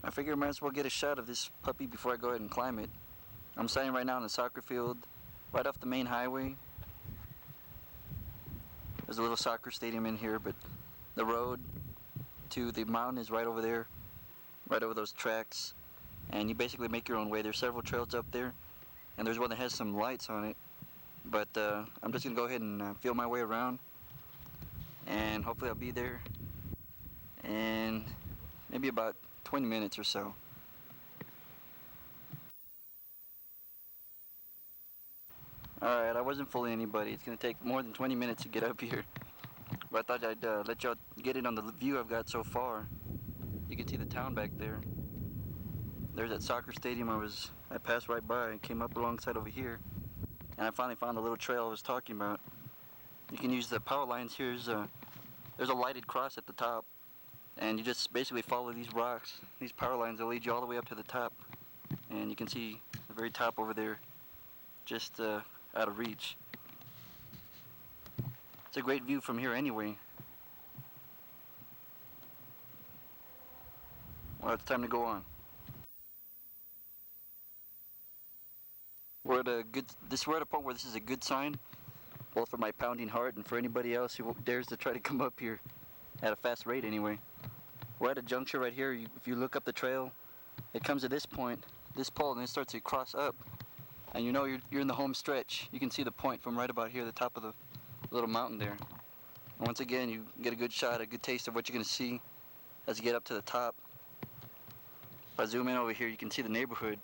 I figure I might as well get a shot of this puppy before I go ahead and climb it. I'm standing right now in the soccer field, right off the main highway. There's a little soccer stadium in here, but the road to the mountain is right over there, right over those tracks. And you basically make your own way. There's several trails up there, and there's one that has some lights on it. But I'm just gonna go ahead and feel my way around, and hopefully I'll be there in maybe about 20 minutes or so. Alright, I wasn't fooling anybody. It's gonna take more than 20 minutes to get up here. But I thought I'd let y'all get in on the view I've got so far. You can see the town back there. There's that soccer stadium I passed right by and came up alongside over here. And I finally found the little trail I was talking about. You can use the power lines here. There's a lighted cross at the top. And you just basically follow these rocks, these power lines that lead you all the way up to the top. And you can see the very top over there, just out of reach. It's a great view from here anyway. Well, it's time to go on. We're at a point where this is a good sign, both for my pounding heart and for anybody else who dares to try to come up here at a fast rate anyway. We're at a juncture right here. If you look up the trail, it comes to this point, this pole, and it starts to cross up. And you know you're in the home stretch. You can see the point from right about here, the top of the little mountain there. And once again, you get a good shot, a good taste of what you're going to see as you get up to the top. If I zoom in over here, you can see the neighborhood.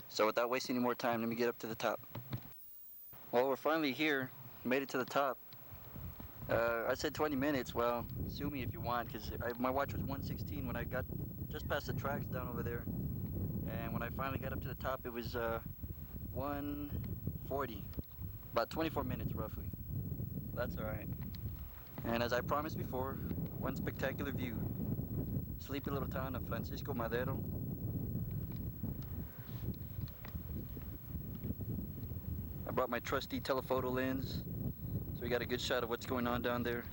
So without wasting any more time, let me get up to the top. Well, we're finally here, made it to the top. I said 20 minutes, well, sue me if you want, because my watch was 1:16 when I got just past the tracks down over there. And when I finally got up to the top, it was 1:40, about 24 minutes roughly. That's alright. And as I promised before, one spectacular view. Sleepy little town of Francisco Madero. I brought my trusty telephoto lens, so we got a good shot of what's going on down there.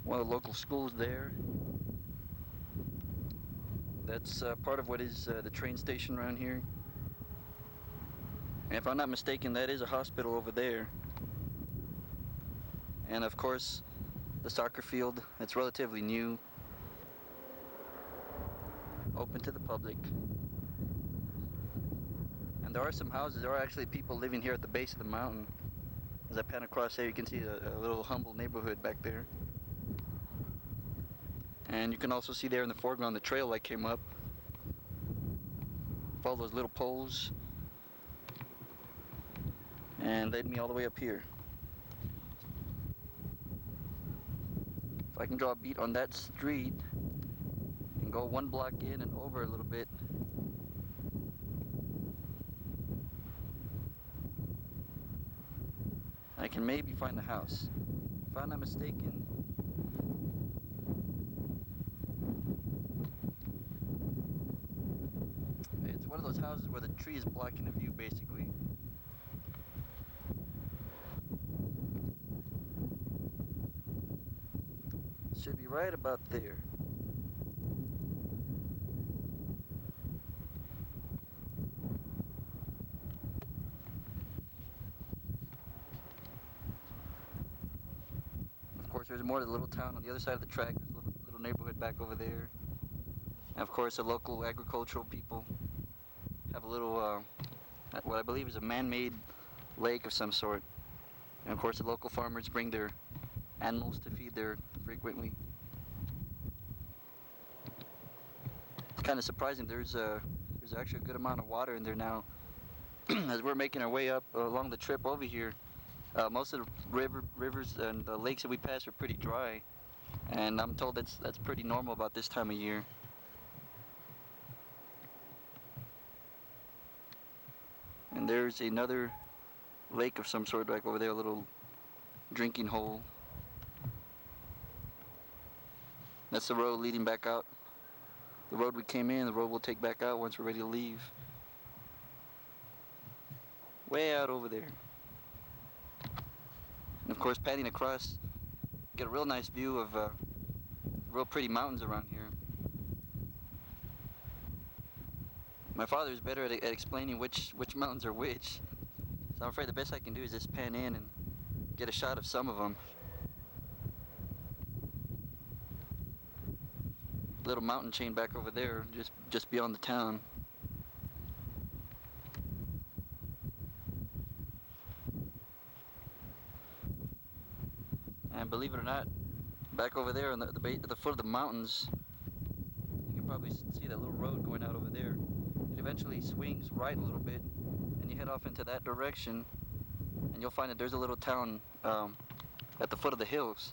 One of the local schools there. That's part of what is the train station around here. And if I'm not mistaken, that is a hospital over there. And of course, the soccer field, it's relatively new. Open to the public. And there are some houses. There are actually people living here at the base of the mountain. As I pan across there, you can see a little humble neighborhood back there. And you can also see there in the foreground the trail that came up. Follow those little poles and led me all the way up here. If I can draw a beat on that street and go one block in and over a little bit, I can maybe find the house. If I'm not mistaken, it's one of those houses where the tree is blocking the view basically. Should be right about there. Of course, there's more to the little town on the other side of the track. There's a little neighborhood back over there. And of course, the local agricultural people have a little, what I believe is a man-made lake of some sort. And of course, the local farmers bring their animals to feed there frequently. It's kind of surprising. There's actually a good amount of water in there now. As we're making our way up along the trip over here, most of the rivers and the lakes that we pass are pretty dry, and I'm told that's pretty normal about this time of year. And there's another lake of some sort back over there, a little drinking hole. That's the road leading back out. The road we came in, the road we'll take back out once we're ready to leave. way out over there. And of course, panning across, get a real nice view of real pretty mountains around here. My father is better at explaining which mountains are which, so I'm afraid the best I can do is just pan in and get a shot of some of them. Little mountain chain back over there, just beyond the town. And believe it or not, back over there on the foot of the mountains, you can probably see that little road going out over there. It eventually swings right a little bit, and you head off into that direction, and you'll find that there's a little town at the foot of the hills.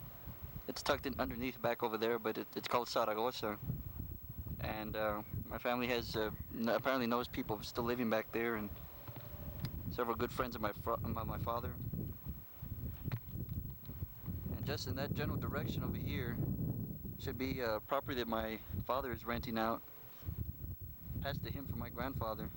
It's tucked in underneath back over there, but it's called Zaragoza. And my family has apparently knows people still living back there, and several good friends of my father. And just in that general direction over here should be a property that my father is renting out, passed to him from my grandfather.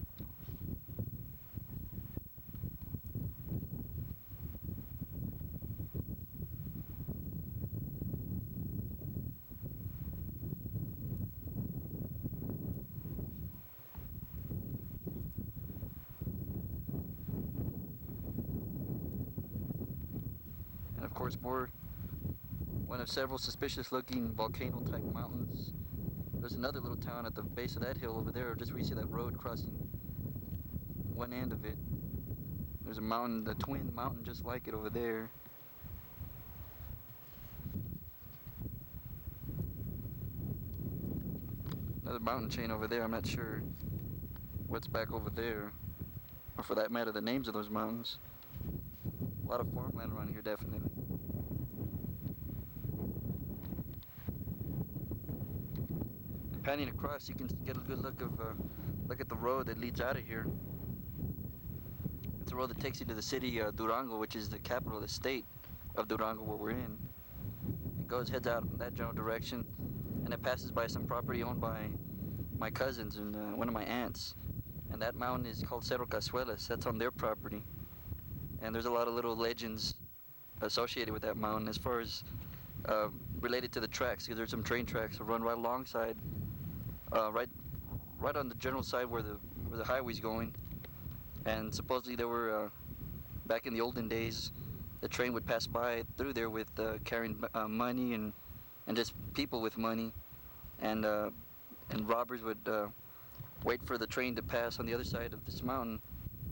And of course, one of several suspicious-looking volcano-type mountains. There's another little town at the base of that hill over there, just where you see that road crossing one end of it. There's a mountain, the twin mountain just like it over there. Another mountain chain over there, I'm not sure what's back over there, or for that matter, the names of those mountains. A lot of farmland around here, definitely. And panning across, you can get a good look at the road that leads out of here. It's a road that takes you to the city Durango, which is the capital of the state of Durango, where we're in. It heads out in that general direction, and it passes by some property owned by my cousins and one of my aunts. And that mountain is called Cerro Cazuelas. That's on their property. And there's a lot of little legends associated with that mountain as far as related to the tracks, because there's some train tracks that run right alongside, right on the general side where the highway's going. And supposedly there were, back in the olden days, the train would pass by through there with carrying money and just people with money, and robbers would wait for the train to pass on the other side of this mountain,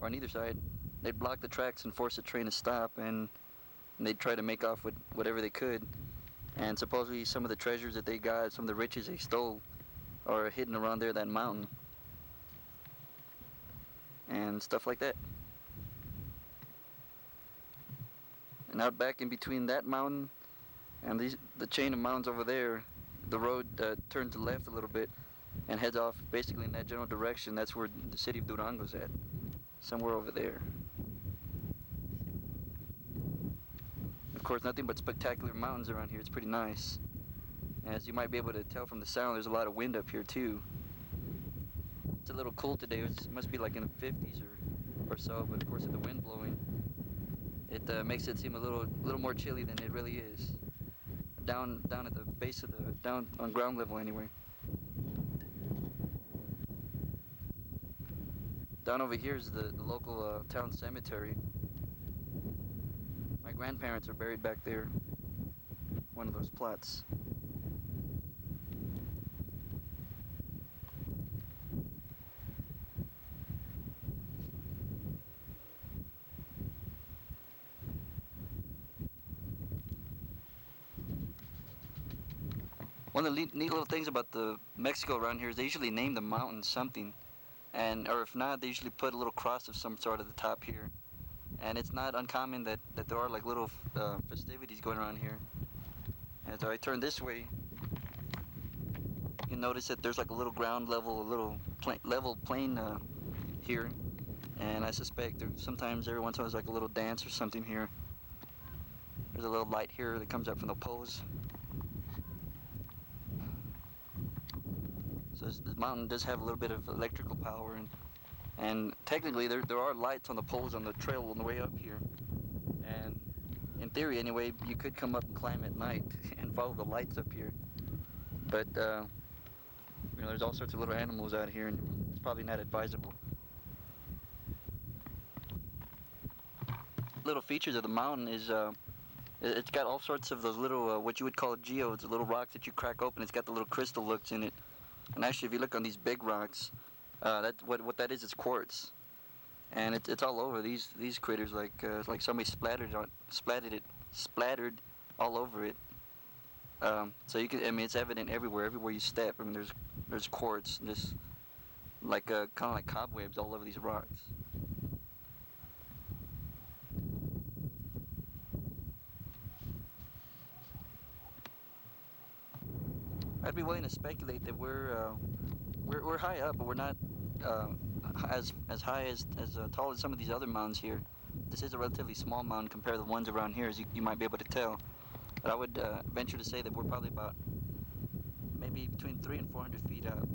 or on either side. They'd block the tracks and force the train to stop, and they'd try to make off with whatever they could. And supposedly some of the treasures that they got, some of the riches they stole, are hidden around there, that mountain, and stuff like that. And out back in between that mountain and the chain of mountains over there, the road turns to the left a little bit and heads off basically in that general direction. That's where the city of Durango's at, somewhere over there. Of course, nothing but spectacular mountains around here. It's pretty nice. And as you might be able to tell from the sound, there's a lot of wind up here too. It's a little cool today. It must be like in the 50s or so, but of course with the wind blowing, it makes it seem a little more chilly than it really is. Down at the base of down on ground level anyway. Down over here is the local town cemetery. My grandparents are buried back there, one of those plots. One of the neat little things about the Mexico around here is they usually name the mountain something, or if not, they usually put a little cross of some sort at the top here. And it's not uncommon that there are like little festivities going around here. As I turn this way, you notice that there's like a little ground level, a little level plain here. And I suspect sometimes every once in a while there's like a little dance or something here. There's a little light here that comes up from the poles. So this mountain does have a little bit of electrical power, and And technically, there are lights on the poles on the trail on the way up here. And in theory, anyway, you could come up and climb at night and follow the lights up here. But there's all sorts of little animals out here, and it's probably not advisable. Little features of the mountain is it's got all sorts of those little what you would call geodes, the little rocks that you crack open. It's got the little crystal looks in it. And actually, if you look on these big rocks, that what that is quartz, and it's all over these critters like somebody splattered all over it. So you can, I mean, it's evident everywhere you step. I mean, there's quartz, this like kind of like cobwebs all over these rocks. I'd be willing to speculate that we're high up, but we're not uh, as high as tall as some of these other mountains here. This is a relatively small mountain compared to the ones around here, as you might be able to tell. But I would venture to say that we're probably about maybe between 300 and 400 feet up,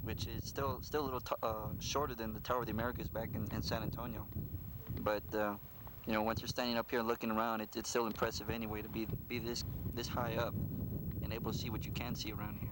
which is still a little shorter than the Tower of the Americas back in San Antonio. But once you're standing up here and looking around, it's still impressive anyway to be this high up and able to see what you can see around here.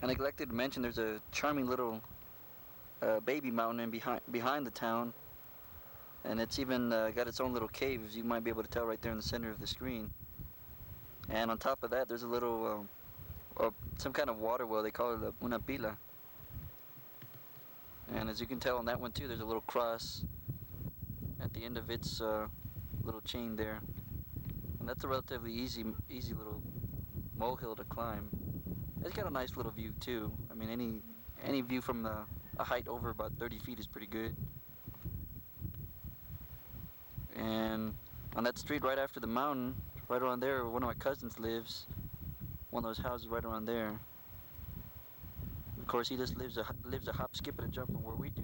I neglected to mention there's a charming little baby mountain behind the town, and it's even got its own little cave, as you might be able to tell right there in the center of the screen. And on top of that, there's a little some kind of water well. They call it una pila. And as you can tell on that one too, there's a little cross at the end of its little chain there, and that's a relatively easy little molehill to climb. It's got a nice little view too. I mean, any view from a height over about 30 feet is pretty good. And on that street right after the mountain, right around there, one of my cousins lives. One of those houses right around there. Of course, he just lives a hop, skip, and a jump from where we do.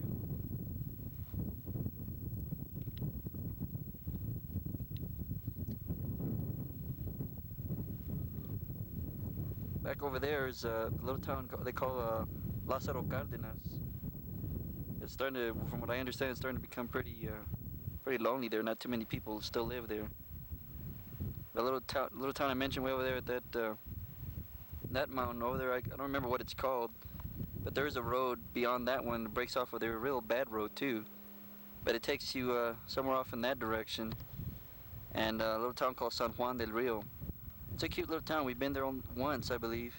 Back over there is a little town they call Lázaro Cárdenas. It's starting to, from what I understand, it's starting to become pretty lonely there. Not too many people still live there. The little town I mentioned way over there at that mountain over there, I don't remember what it's called, but there's a road beyond that one that breaks off of there, a real bad road too. But it takes you somewhere off in that direction, and a little town called San Juan del Rio. It's a cute little town. We've been there once, I believe.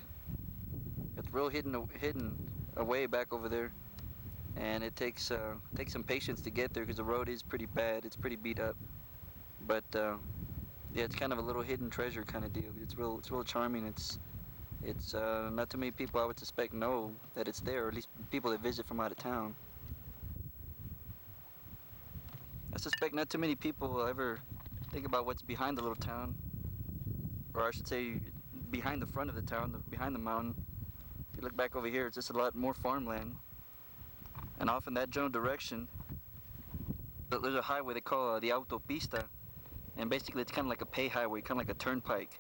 It's real hidden away back over there, and it takes some patience to get there because the road is pretty bad. It's pretty beat up, but yeah, it's kind of a little hidden treasure kind of deal. It's real charming. It's not too many people I would suspect know that it's there, or at least people that visit from out of town. I suspect not too many people will ever think about what's behind the little town, or I should say behind the front of the town, behind the mountain. If you look back over here, it's just a lot more farmland. And off in that general direction, there's a highway they call the autopista, and basically it's kind of like a pay highway, kind of like a turnpike.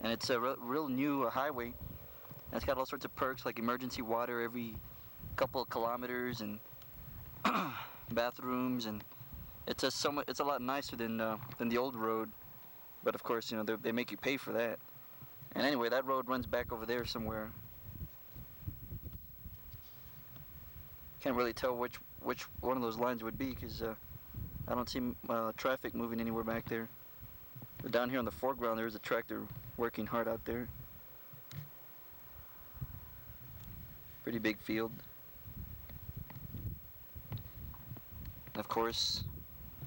And it's a real new highway. And it's got all sorts of perks like emergency water every couple of kilometers and bathrooms, and it's just so much. It's a lot nicer than the old road. But of course, they make you pay for that. And anyway, that road runs back over there somewhere. Can't really tell which one of those lines would be because I don't see traffic moving anywhere back there. But down here on the foreground, there is a tractor working hard out there. Pretty big field. And of course,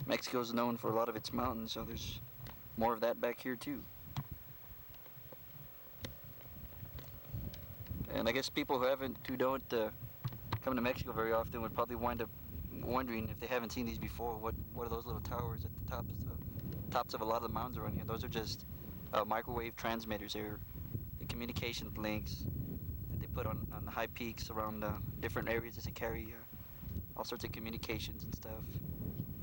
Mexico's known for a lot of its mountains, so there's more of that back here too. And I guess people who don't come to Mexico very often would probably wind up wondering, if they haven't seen these before, what are those little towers at the tops of a lot of the mountains around here? Those are just microwave transmitters. They're the communication links that they put on the high peaks around different areas to carry all sorts of communications and stuff.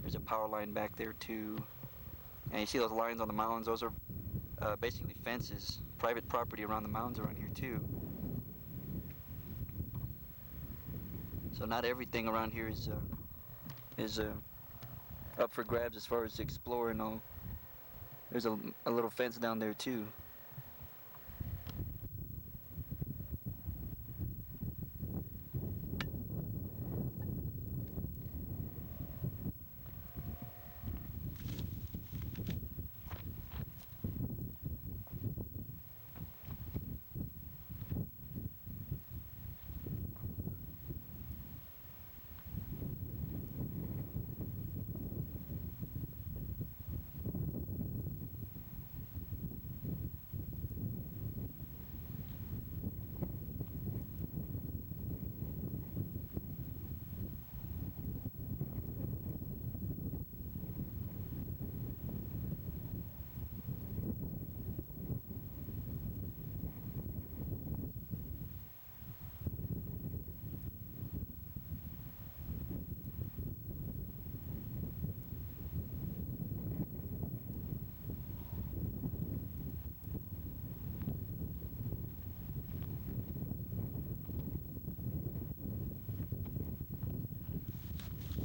There's a power line back there too. And you see those lines on the mountains, those are basically fences, private property around the mountains around here too. So not everything around here is up for grabs as far as to explore and all. There's a little fence down there too.